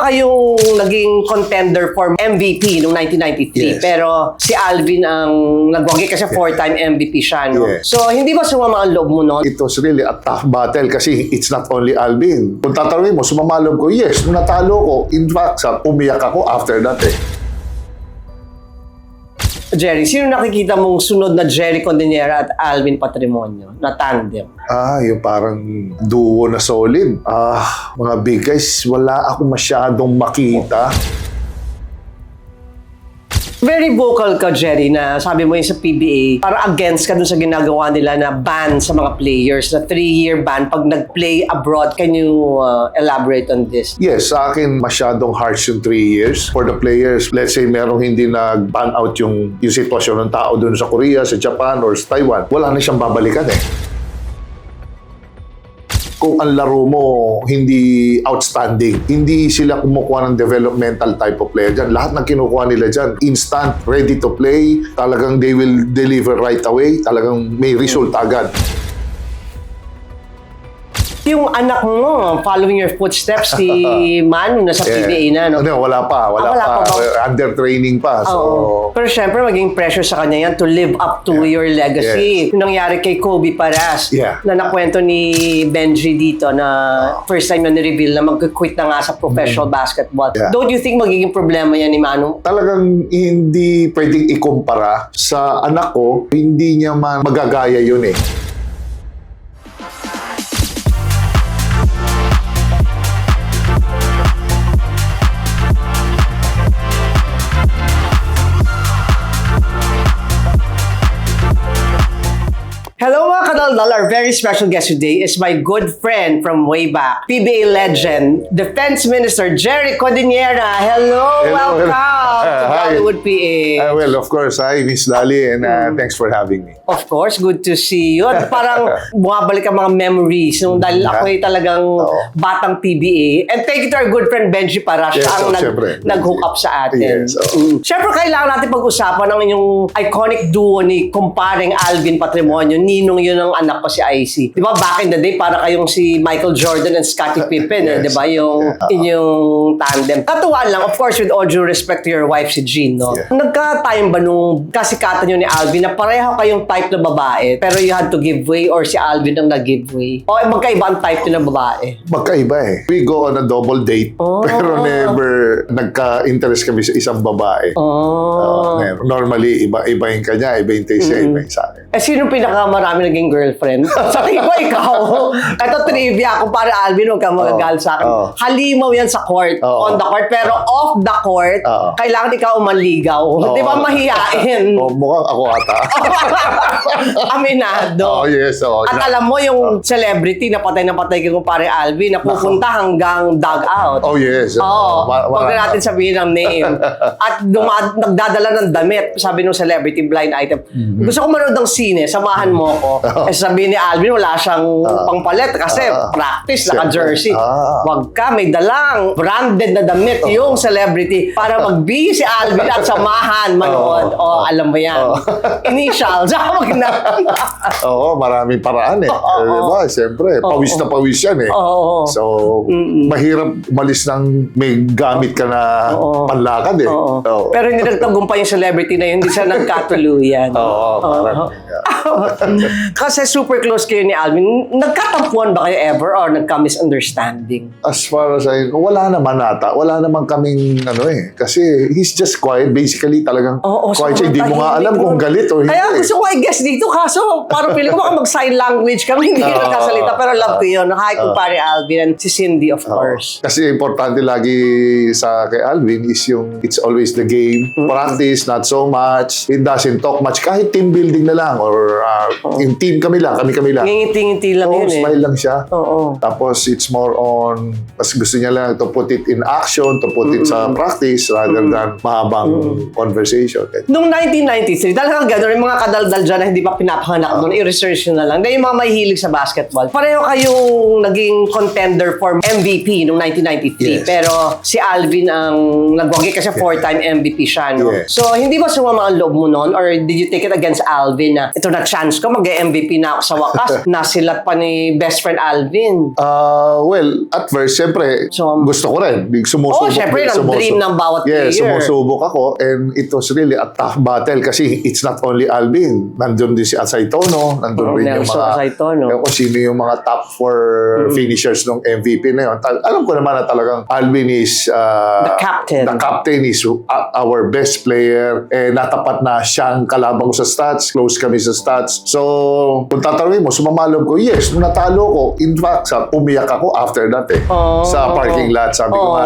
kayong naging contender for MVP noong 1993, Yes. pero si Alvin ang nagwagi kasi 4-time MVP siya, no? Yes. So, hindi ba sumama ang loob mo noon? It was really a tough battle kasi it's not only Alvin. Kung tatanungin mo, sumamalog ko, yes, nung natalo ko, in fact, umiyak ako after that eh. Jerry, sino nakikita mong sunod na Jerry Cordillera at Alvin Patrimonio na tandem? Yung parang duo na solid. Mga big guys, wala ako masyadong makita. Very vocal ka, Jerry, na sabi mo yun sa PBA, para against ka dun sa ginagawa nila na ban sa mga players, na 3-year ban pag nag-play abroad. Can you elaborate on this? Yes, sa akin masyadong harsh yung 3 years. For the players, let's say merong hindi nag-ban out yung sitwasyon ng tao dun sa Korea, sa Japan, or sa Taiwan, wala na siyang babalikan eh. Kung ang laro mo hindi outstanding, hindi sila kumukuha ng developmental type of player dyan. Lahat ng kinukuha nila dyan, instant, ready to play, talagang they will deliver right away, talagang may result agad. Yung anak mo, following your footsteps, si Manu, nasa PBA na, no? Wala pa. Wala pa ba? Under training pa. So, Pero syempre, maging pressure sa kanya yan to live up to your legacy. Yes. Yung nangyari kay Kobe Paras, na nakwento ni Benji dito na first time na ni-reveal na mag-quit na nga sa professional basketball. Don't you think magiging problema yan ni Manu? Talagang hindi pwedeng ikumpara sa anak ko, hindi niya magagaya yun eh. Hello mga kadaldal, our very special guest today is my good friend from way back, PBA legend, Defense Minister Jerry Cordillera. Hello, welcome to Hollywood PA. Well, of course, hi Miss Lali, and thanks for having me. Of course, good to see you. At parang bumabalik ang mga memories nung dahil ako ay talagang batang PBA. And thank you to our good friend Benji Paras, siya ang nag-hook up sa atin. Yes, Siyempre, kailangan natin pag-usapan ang inyong iconic duo ni kumparing Alvin Patrimonio. Ninong yun ang anak ko si IC. Di ba, back in the day, para kayong si Michael Jordan and Scottie Pippen, di ba, yung inyong tandem. Katuwaan lang, of course, with all due respect to your wife, si Jean, no? Nagka-time ba nung kasikatan nyo ni Alvin na pareho kayong type na babae, pero you had to give way or si Alvin ang nag-give way? O magkaiba ang type nyo ng babae? Magkaiba eh. We go on a double date, pero never nagka-interest kami sa isang babae. Normally, iba-ibahin ka niya, iba yung taste niya, iba yung sa akin. Sino pinakamarami naging girlfriend? Sa tingin ko, ikaw. Ito trivia, kung para Alvin, huwag kang magagalit sa akin. Halimaw yan sa court, on the court, pero off the court, kailangan ikaw umaligaw. Di ba mahihain? Mukhang ako ata. Aminado. Yes. At alam mo, yung celebrity na patay kay kumpare Alvin, na pupunta hanggang dugout. Yes. Huwag na natin sabihin ang name. At nagdadala ng damit, sabi ng celebrity, blind item. Gusto ko manood ng sine, samahan mo ko. Sabi ni Alvin, wala siyang pangpalit kasi practice, naka-jersey. Wag ka, may dalang branded na damit yung celebrity para mag-be si Alvin at samahan manood. Alam mo yan. Initials, wag na. Maraming paraan eh. Diba? Siyempre, pawis na pawis yan eh. So, mahirap umalis ng may gamit ka na panlakad eh. Pero hindi nagtagumpay yung celebrity na yun, hindi siya nagkatuluyan. Parang Kasi super close kayo ni Alvin. Nagkatampuan ba kayo ever or nagka-misunderstanding? As far as I know, wala naman ata. Wala naman kaming Kasi he's just quiet. Basically, talagang quiet siya. Hindi mo nga alam kung galit o hindi. Kaya gusto ko i-guess dito. Kaso parang feeling ko baka mag-sign language kami. Hindi ka nagkasalita. Pero love ko yun. Hi, kumpare Alvin. And si Cindy, of course. Kasi importante lagi sa kay Alvin is yung it's always the game. Practice, not so much. It doesn't talk much. Kahit team building na lang or in team kami lang. Ngingiti-ngiti lang yun eh. Smile lang siya. Tapos it's more on, mas gusto niya lang to put it in action, to put it sa practice rather than mahabang conversation. Noong 1993, talagang gano'n, yung mga kadaldal dyan na hindi pa pinapanganak doon, i-research nyo na lang. Dahil yung mga mahihilig sa basketball. Pareho kayong naging contender for MVP noong 1993. Pero si Alvin ang nagwagi kasi 4-time MVP siya, no? So, hindi ba sumama ang loob mo noon? Or did you take it against Alvin na ito na chance ko, mag-MVP na na sa wakas, nasilat pa ni best friend Alvin. Well, at first, siyempre, So, gusto ko rin. Sumusubok. syempre, ang dream ng bawat player. Sumusubok ako and it was really a tough battle kasi it's not only Alvin. Nandun din si Asay Tono, nandun rin yung Nelson mga, Asay Tono. kung sino yung mga top 4 finishers ng MVP na yun. Alam ko naman na talagang Alvin is The captain. The captain is our best player. Natapat na siyang kalabang ko sa stats. Close kami sa stats. So, kung tatanungin mo, sumamalob ko, yes, nung natalo ko, in fact, umiyak ako after that sa parking lot. Sabi ko,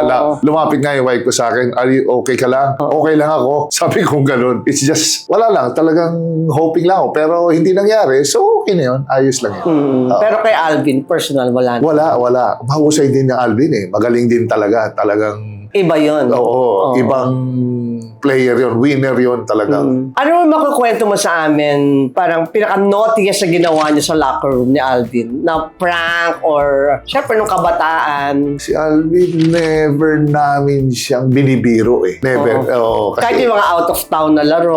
lumapit nga yung wife ko sa akin, are you okay ka lang? Okay lang ako. Sabi ko ganun. It's just, wala lang. Talagang hoping lang ako. Pero hindi nangyari. So, okay na yun. Ayos lang yun. Pero kay Alvin, personal, wala na. Wala. Mahusay din ng Alvin Magaling din talaga. Talagang, Iba yun. oo. Ibang player yun. Winner yun talaga. Ano mo makukwento mo sa amin, parang pinaka-naughtiest na ginawa niya sa locker room ni Alvin? Na prank or, syempre, nung kabataan. Si Alvin, never namin siyang binibiro Never. Oo, kasi, Kahit yung mga out of town na laro.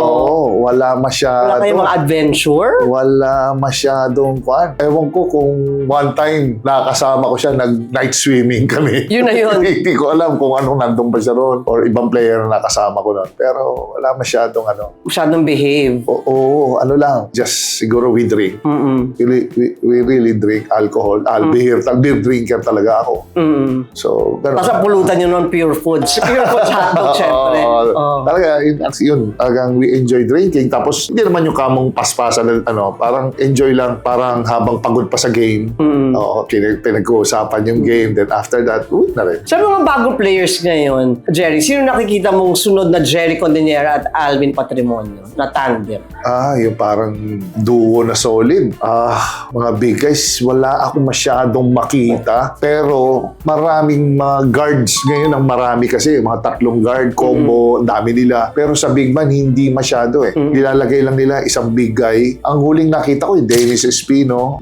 wala masyado. Wala kayong mga adventure? Wala masyadong kwan. Ewan ko kung one time nakasama ko siya, nag-night swimming kami. Yun na yun. Hindi ko alam kung anong nandun pa siya roon or ibang player na nakasama ko noon. Pero wala masyadong Masyadong behave. Oo, ano lang. Just siguro we drink. We really drink alcohol. Beer drinker talaga ako. So, ganun. Tapos pulutan yun ng Pure Foods. Pure Foods hotdog, syempre. Talaga, yun. Talagang we enjoy drinking. Tapos, hindi naman yung kamong paspasan na parang enjoy lang. Parang habang pagod pa sa game. Oo, pinag-uusapan yung game. Then after that, uwi na rin. Sa mga bagong players ngayon, Jerry, sino nakikita mong sunod na Jerry Condinera at Alvin Patrimonio na tandem? Yung parang duo na solid. Mga big guys, wala ako masyadong makita. Pero maraming mga guards ngayon ang marami kasi. Mga tatlong guard, combo, ang dami nila. Pero sa big man, hindi masyado Nilalagay lang nila isang big guy. Ang huling nakita ko, Dennis Espino,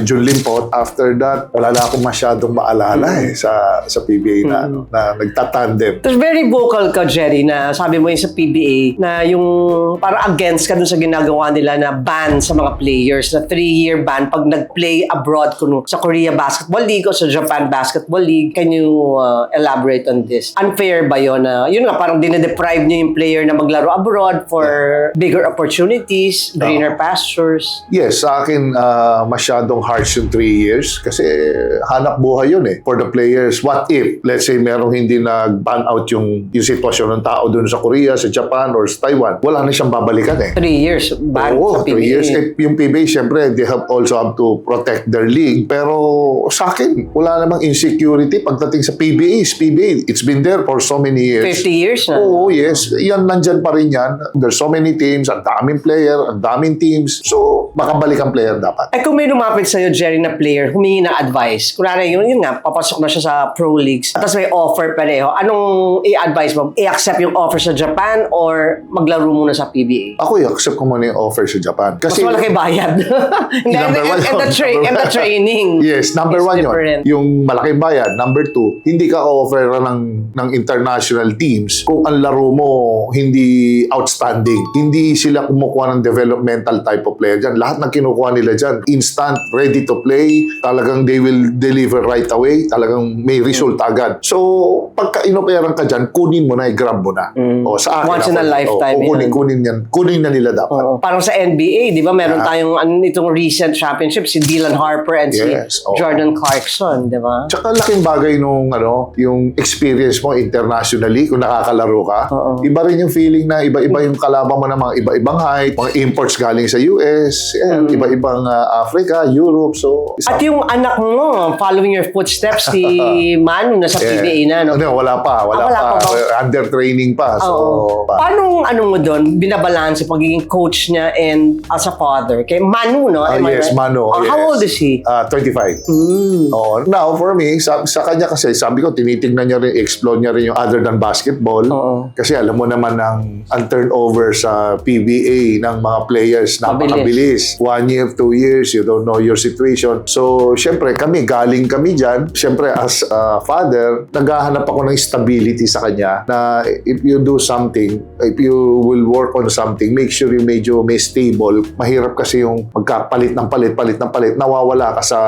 Jun Limpot. After that, wala na akong masyadong maalala sa PBA na nagtatandem. Tapos very vocal ka, Jerry, na sabi mo yun sa PBA na yung parang against ka dun sa ginagawa nila na ban sa mga players, na 3-year ban pag nag-play abroad sa Korea Basketball League o sa Japan Basketball League. Can you elaborate on this? Unfair ba yun na, yun nga, parang dinedeprive niyo yung player na maglaro abroad for bigger opportunities, greener pastures? Yes, sa akin, masyadong harsh yung 3 years kasi hanap buhay yun for the players. What if, let's say, merong hindi nag-ban out yung sitwasyon ng tao dun sa Korea, sa Japan, or sa Taiwan, wala na siyang babalikan 3 years ban Oo, sa PBA. 3 years. Yung PBA, syempre, they also have to protect their league. Pero sa akin, wala namang insecurity pagdating sa PBA. It's been there for so many years. 50 years na. Oo, yes. Yan, nandyan pa rin yan. There's so many teams, ang daming player, ang daming teams. So, makabalik ang player dapat. Kung may lumapit sa'yo, Jerry, na player, humingi ng advice. Kunwari, yun nga, papasok na siya sa pro leagues. Tapos may offer pareho. Anong i-advise mo? I-accept yung offer sa Japan or maglaro muna sa PBA? Ako, i-accept ko muna yung offer sa Japan. Kasi, mas malaki bayad. and the training. Yes, number is 1 different. yun. Yung malaking bayad. Number 2, hindi ka offer ng international teams kung ang laro mo hindi outstanding. Hindi sila kumukuha ng developmental type of player dyan. Lahat ng kinukuha nila dyan, instant, ready to play. Talagang they will deliver right away. Talagang may result agad. So, pagka inoperan ka dyan, kunin mo na, i-grab mo na. O, sa akin, Once in a lifetime. kunin yan. Kunin na nila dapat. Parang sa NBA, di ba? Meron tayong itong recent championship, si Dylan Harper and Yes, si Jordan Clarkson, di ba? Tsaka laking bagay nung yung experience mo internationally kung nakakalaro ka. Iba rin yung feeling na iba-iba yung kalaban mo ng mga iba-ibang height, mga imports galing sa US, iba-ibang Africa, Europe. So, At yung anak mo, following your footsteps, si Manu, nasa PBA na, no? Wala pa. wala pa ba? Under training pa. So, Paano mo doon, binabalance yung pagiging coach niya and as a father? Kay Manu, no? Am I yes, right? Manu. Yes. How old is he? 25. Now, for me, sa kanya kasi, sabi ko, tinitignan niya rin, explore niya rin yung other than basketball. Kasi alam mo naman ang turnover sa PBA ng mga players, napakabilis. 1 year, 2 years, you don't know your situation. So, syempre, galing kami dyan. Syempre, as a father, naghahanap ako ng stability sa kanya na if you do something, if you will work on something, make sure yung medyo may stable. Mahirap kasi yung magkapalit ng palit, nawawala ka sa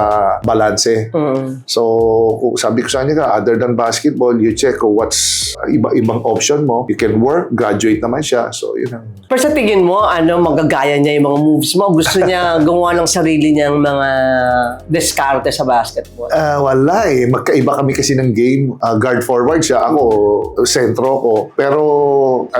balanse. So, kung sabi ko sa kanya, other than basketball, you check what's ibang option mo. You can work, graduate naman siya. So, yun ang... Pero sa tingin mo, magagaya niya yung mga moves mo? Gusto niya gumawa ng sarili niyang mga diskarte sa basketball? Wala eh. Magkaiba kami kasi ng game. Guard forward siya. Ako, sentro ko. Pero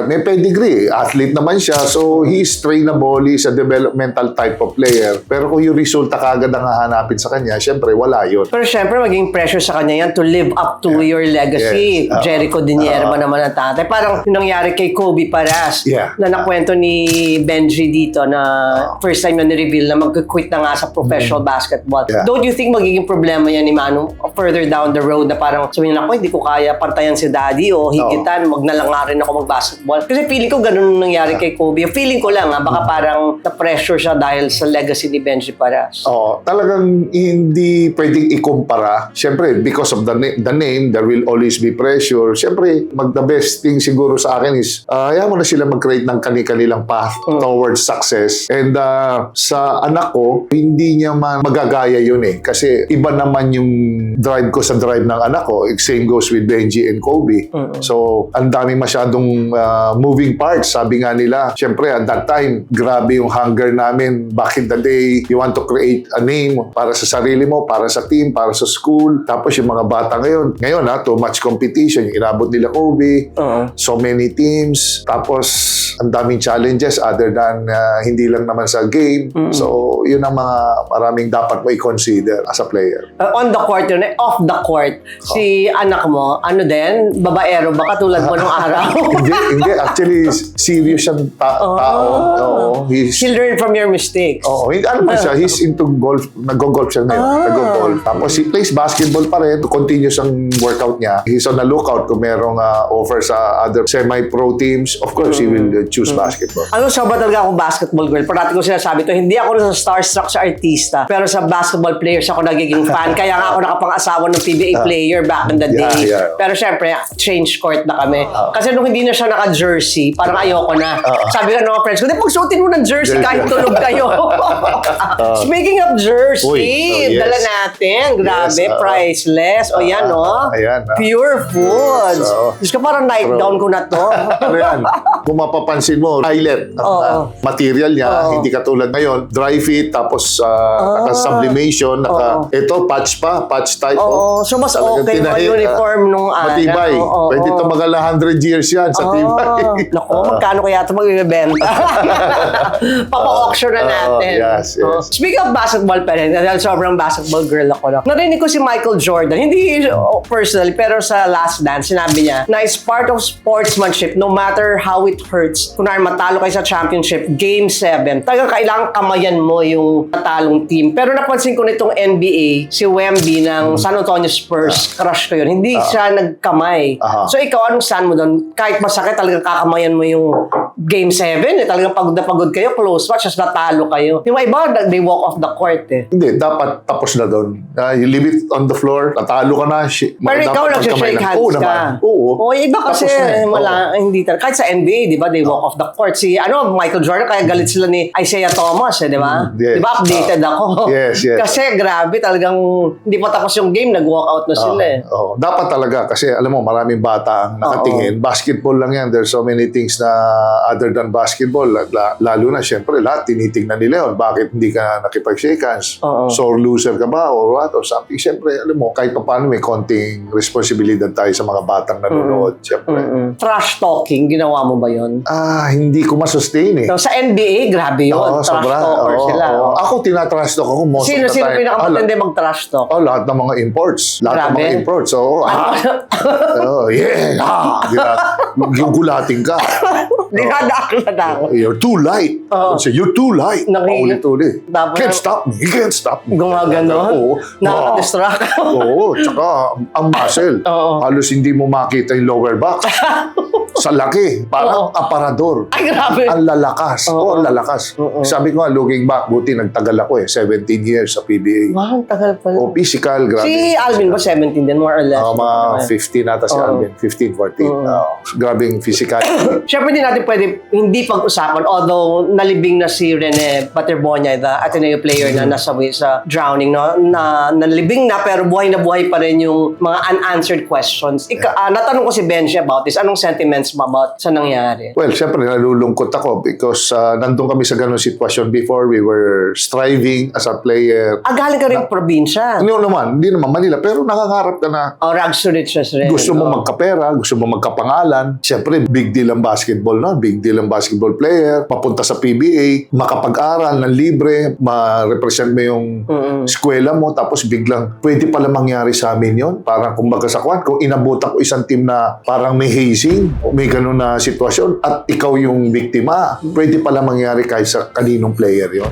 may pedigree. Athlete naman siya. So, he's trainable. He's a developmental type of player. Pero kung yung resulta kagad ang hahanapin sa kanya, syempre, wala yun. Pero syempre, maging pressure sa kanya yan to live up to your legacy. Yes. Jericho Diniera naman ang tatay. Parang yung nangyari kay Kobe Paras na nakwento ni Benji dito na first time na ni-reveal na mag-quit na nga sa professional basketball. Don't you think magiging problema yan ni Manu further down the road na parang sabihin na, hindi ko kaya partayan si daddy o higitan, wag na lang nga rin ako mag-basketball. Kasi feeling ko ganun nangyari kay Kobe. Feeling ko lang baka parang na-pressure siya dahil sa legacy ni Benji Paras. Talagang hindi pwedeng ikumpara. Siyempre, because of the name, there will always be pressure. Siyempre, the best thing siguro sa akin is, hayaan mo na sila mag-create ng kanilang path towards success. And sa anak ko, hindi niya magagaya yun eh. Kasi iba naman yung drive ko sa drive ng anak ko. Same goes with Benji and Kobe. So, ang dami masyadong moving parts. Sabi nga nila, siyempre, at that time, grabe yung hunger namin. Back in the day, you want to create a name para sa sarili mo, para sa team, para sa school. Tapos yung mga bata ngayon, too much competition. Yung inabot nila Kobe, so many teams. Tapos, ang daming challenges other than hindi lang naman sa game. So, yun ang mga maraming dapat mo i-consider as a player. On the court yun, off the court, si anak mo, din? Babaero ba? Katulad mo nung araw? hindi. Actually, serious siyang tao. He'll learn from your mistakes. Ano ba siya? He's into golf. Nag-golf siya ngayon. Nag-golf. Tapos he plays basketball pa rin. Continuous ang workout niya. He's on the lookout kung merong offer sa other semi-pro teams. Of course, he will choose basketball. Sobra talaga akong basketball girl. Parati ko sinasabi to, hindi ako sa starstruck sa artista, pero sa basketball players ako nagiging fan. Kaya nga ako nakapang-asawa ng PBA player back in the day. Pero syempre, change court na kami. Kasi nung hindi na siya naka-jersey, parang ayoko na. Sabi ko ng mga friends ko, pagsuotin mo ng jersey kahit tulog kayo. Speaking of jersey, dala natin. Grabe, priceless. Yan, Pure Foods. Diyos ko, parang night gown ko na to. Kung mapapansin mo, eyelet material niya, hindi katulad ngayon, dry fit, tapos naka-sublimation, ito, patch type. So mas okay yung uniform nung matibay. Pwede ito magala 100 years yan sa tibay. Naku, magkano kaya ito magbibenta? Papa-auction na natin. Yes. Speaking of basketball pa rin, dahil sobrang basketball girl ako. Narinig ko si Michael Jordan, hindi personally, pero sa Last Dance, sinabi niya na it's part of sportsmanship, no matter how it hurts. Kunwari matalo kayo sa championship, Game 7, talagang kailangan kamayan mo yung natalong team. Pero napansin ko nitong NBA, si Wemby ng San Antonio Spurs, crush ko yun, hindi siya nagkamay. So ikaw, anong stand mo doon? Kahit masakit, talagang kakamayan mo yung Game 7, talagang pagod na pagod kayo, close match, tapos natalo kayo. Yung iba, they walk off the court eh. Hindi, dapat tapos na doon. You leave it on the floor, natalo ka na. Pero ikaw nagsishake hands ka. Oo. Iba kasi hindi talaga. Kahit sa NBA, di ba, they walk off the court. Si Michael Jordan, kaya galit sila ni Isaiah Thomas, di ba? Yes. Di ba, updated ako. Yes. Kasi grabe, talagang hindi pa tapos yung game, nag-walk out na sila eh. Dapat talaga, kasi alam mo, maraming bata ang nakatingin. Basketball lang yan. There's so many things na other than basketball. Lalo na, syempre, lahat tinitingnan nila yun. Bakit hindi ka nakipag-shake hands? Sore loser ka ba? Or what? Or something. Syempre, alam mo, kahit pa paano may konting responsibilidad tayo sa mga batang nanonood. Syempre. Trash talking, ginawa mo ba yun? Hindi ko masustain eh. So, sa NBA, grabe yun. Trash talker sila. Ako, tinatrash talk ako most of the time. Sino pinakamatindi mag-trash talk? Lahat ng mga imports. Lahat ng mga imports. Gugulating ka. Dinadaan. You're too light. You're too light. Paulit-ulit. Can't stop me. Can't stop me. Gumagano. Nakaka-distract. Tsaka ang muscle. Halos hindi mo makita yung lower back. Sa laki. Parang aparador. Ay, grabe. Ang lalakas. Oo, ang lalakas. Sabi ko nga, looking back, buti nagtagal ako 17 years sa PBA. Wow, tagal pala. O, physical, grabe. Si Alvin ba 17 din, more or less? Mga 15 nata si Alvin. 15, 14. Grabing physical. Siyempre, hindi natin pwede hindi pag-usapan, although nalibing na si Rene Paterbonia, the Ateneo player na nasawi sa drowning, no? Nalibing na, pero buhay na buhay pa rin yung mga unanswered questions. Natanong ko si Benji about this. Anong sentiments mo about sa nangyari? Well, syempre, nalulungkot ako because nandun kami sa ganung sitwasyon before. We were striving as a player. Galing ka rin probinsya. Hindi naman Manila, pero nangangarap ka na. Rags to riches rin. Gusto mo magkapera, gusto mo magkapangalan. Siyempre, big deal ang basketball na. Big deal ang basketball player. Mapunta sa PBA, makapag-aral ng libre, ma-represent mo yung eskwela mo, tapos biglang, pwede pala mangyari sa amin yun. Parang kumbaga sa kwan, kung inabutan ko isang team na parang may hazing, may ganun na sitwasyon, at ikaw yung biktima, pwede pala mangyari kahit sa kaninong player yun.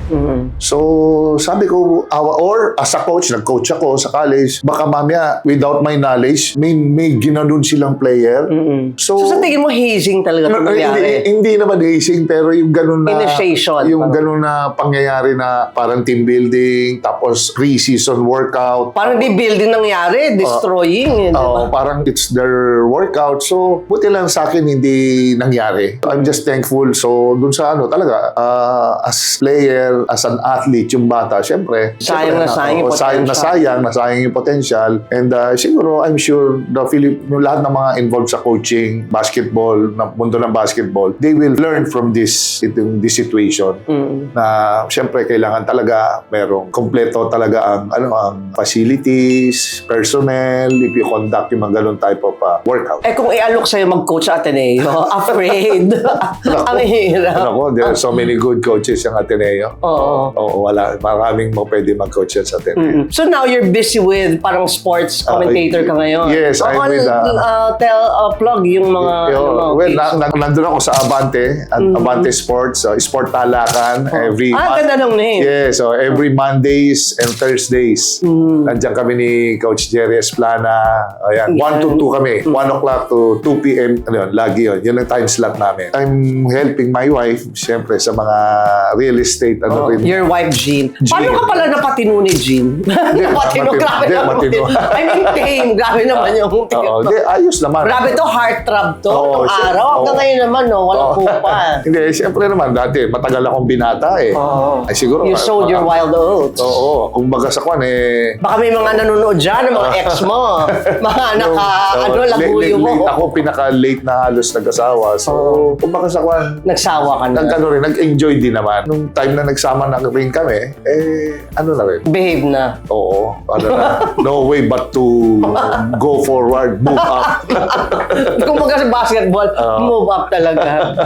So, sabi ko, or as a coach, nag-coach ako sa college, baka mamaya, without my knowledge, may ginanon silang player. So, sa tingin mo, hazing talaga ito nangyari? Hindi naman hazing, pero yung ganun na... Initiation. Yung ganun na pangyayari na parang team building, tapos pre-season workout. Parang di building nangyari, destroying. Diba? Parang it's their workout. So, buti lang sa akin hindi nangyari. I'm just thankful. So, dun sa talaga, as player, as an athlete, yung bata, syempre. Sayang yung potential. And siguro, I'm sure, yung lahat ng mga involved sa coaching, basketball, mundo ng basketball, they will learn from this situation. Na, syempre, kailangan talaga merong kompleto talaga ang facilities, personnel, if you conduct yung mga ganun type of workout. Kung i-alok sa'yo mag-coach sa Ateneo, afraid. Ang hirap. There are so many good coaches yung Ateneo. Oo, wala. Maraming pwede mag-coach yan sa Ateneo. So now you're busy with parang sports commentator ka ngayon. Yes, I'm with... plug yung mga... Nandun ako sa Abante, Abante Sports, Sport Talakan, every... ganda ng name. Yes, so every Mondays and Thursdays. Nandiyan kami ni Coach Jerry Esplana. Ayan, 1 to 2 kami. 1 o'clock to 2 p.m. Lagi yun. Yun ang time slot namin. I'm helping my wife, siyempre, sa mga real estate. Your wife, Jean. Paano ka pala napatino ni Jean? Napatino, grabe naman. I mean, tame. Grabe naman yung ayos naman. Grabe to, heartthrob to. Itong araw. Hanggang ngayon naman, walang pupa. Hindi, siyempre naman, dati, matagal akong binata eh. Ay, siguro. You sowed your wild oats. Oo. Kung baga sa kwan baka may mga nanonood dyan, mga ex mo. Mga laguyo mo. Ako pinaka-late na halos nag-asawa. So, kung baka sa kwan, nagsawa ka na. Nag-enjoy din naman. Nung time na nagsama na rin kami, na rin. Behave na. Oo. No way but to go forward, move up. Kung baga sa basketball, move up talaga.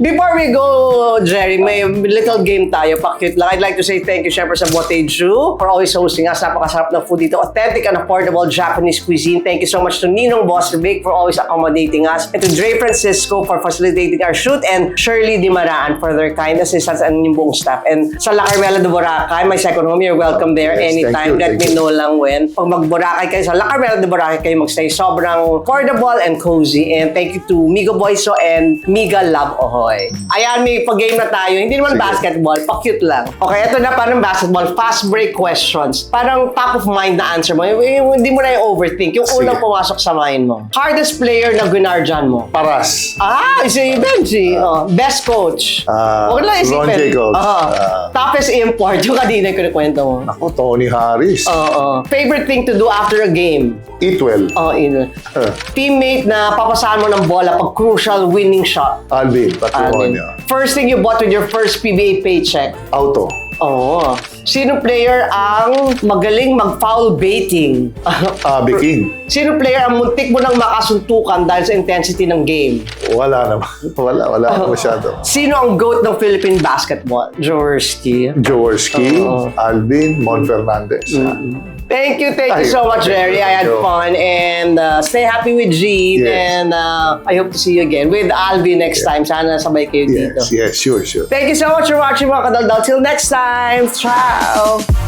Before we go, Jerry, may little game tayo. Pa-cute lang. I'd like to say thank you, syempre, sa Boteju for always hosting us. Napakasarap ng food dito. Authentic and affordable Japanese cuisine. Thank you so much to Ninong Boss Vic for always accommodating us. And to Dre Francisco for facilitating our shoot. And Shirley Dimaraan for their kind assistance and yung buong staff. And sa La Carmela de Boracay, my second home, you're welcome there anytime. Let me know lang when. Pag mag-Boracay kayo sa La Carmela de Boracay kayo magstay. Sobrang affordable and cozy. And thank you to Migo Boyso and Miga Love Ohoy. Ayan, may pag-game na tayo. Hindi naman basketball, pa-cute lang. Okay, ito na parang basketball. Fast break questions. Parang top of mind na answer mo. Hindi mo na yung overthink. Yung unang pumasok sa mind mo. Hardest player na ginardyan mo? Paras. Si Benji. Best coach. Huwag lang isipin. Ron Jacobs. Toughest import. Yung kanina yung kinikwento mo. Ako, Tony Harris. Favorite thing to do after a game? Eat well. Teammate na papasahan mo ng bola pag crucial winning shot? Alvin, Patrimonio. First thing you bought with your first PBA paycheck? Auto. Sino player ang magaling mag-foul baiting? Biking. Sino player ang muntik mo nang makasuntukan dahil sa intensity ng game? Wala naman. Wala masyado. Sino ang GOAT ng Philippine basketball? Jaworski. Alvin, Mon Fernandez. Thank you so much, Jerry. I had fun. And stay happy with Jean. Yes. And I hope to see you again with Alvin next time. Sana sabay kayo dito. Yes, sure. Thank you so much for watching, mga kadaldal. Till next time. Ciao!